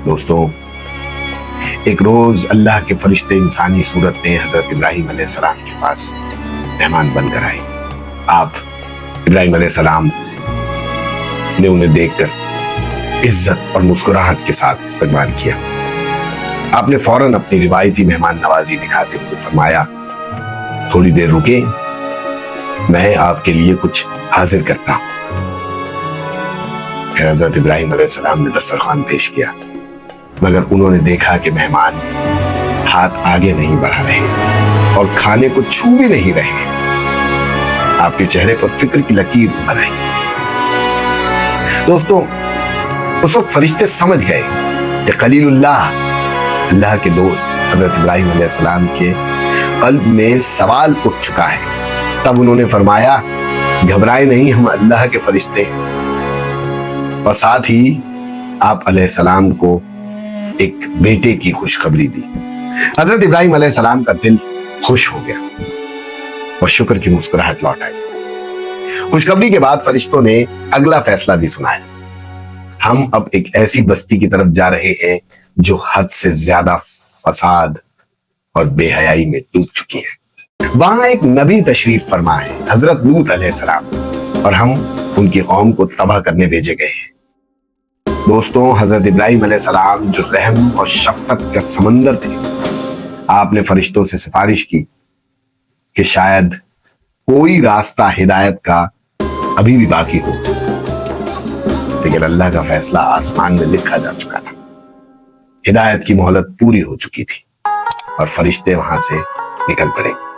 دوستوں، ایک روز اللہ کے فرشتے انسانی صورت میں حضرت ابراہیم علیہ السلام کے پاس مہمان بن کر آئے۔ آپ ابراہیم علیہ السلام نے انہیں دیکھ کر عزت اور مسکراہٹ کے ساتھ استقبال کیا۔ آپ نے فوراً اپنی روایتی مہمان نوازی دکھاتے ہوئے فرمایا، تھوڑی دیر رکیں، میں آپ کے لیے کچھ حاضر کرتا ہوں۔ پھر حضرت ابراہیم علیہ السلام نے دسترخوان پیش کیا، مگر انہوں نے دیکھا کہ مہمان ہاتھ آگے نہیں بڑھا رہے اور کھانے کو چھو بھی نہیں رہے۔ آپ کے چہرے پر فکر کی لکیر ابھر رہی۔ دوستوں، اس وقت فرشتے سمجھ گئے کہ خلیل اللہ کے دوست حضرت ابراہیم علیہ السلام کے قلب میں سوال اٹھ چکا ہے۔ تب انہوں نے فرمایا، گھبرائے نہیں، ہم اللہ کے فرشتے ہیں۔ اور ساتھ ہی آپ علیہ السلام کو ایک بیٹے کی خوشخبری دی۔ حضرت ابراہیم علیہ السلام کا دل خوش ہو گیا اور شکر کی مسکراہٹ لوٹ آئی۔ خوشخبری کے بعد فرشتوں نے اگلا فیصلہ بھی سنایا۔ ہم اب ایک ایسی بستی کی طرف جا رہے ہیں جو حد سے زیادہ فساد اور بے حیائی میں ڈوب چکی ہے۔ وہاں ایک نبی تشریف فرما ہے، حضرت لوط علیہ السلام، اور ہم ان کی قوم کو تباہ کرنے بھیجے گئے ہیں۔ دوستوں، حضرت ابراہیم علیہ السلام جو رحم اور شفقت کا سمندر تھے، آپ نے فرشتوں سے سفارش کی کہ شاید کوئی راستہ ہدایت کا ابھی بھی باقی ہو، لیکن اللہ کا فیصلہ آسمان میں لکھا جا چکا تھا۔ ہدایت کی مہلت پوری ہو چکی تھی اور فرشتے وہاں سے نکل پڑے۔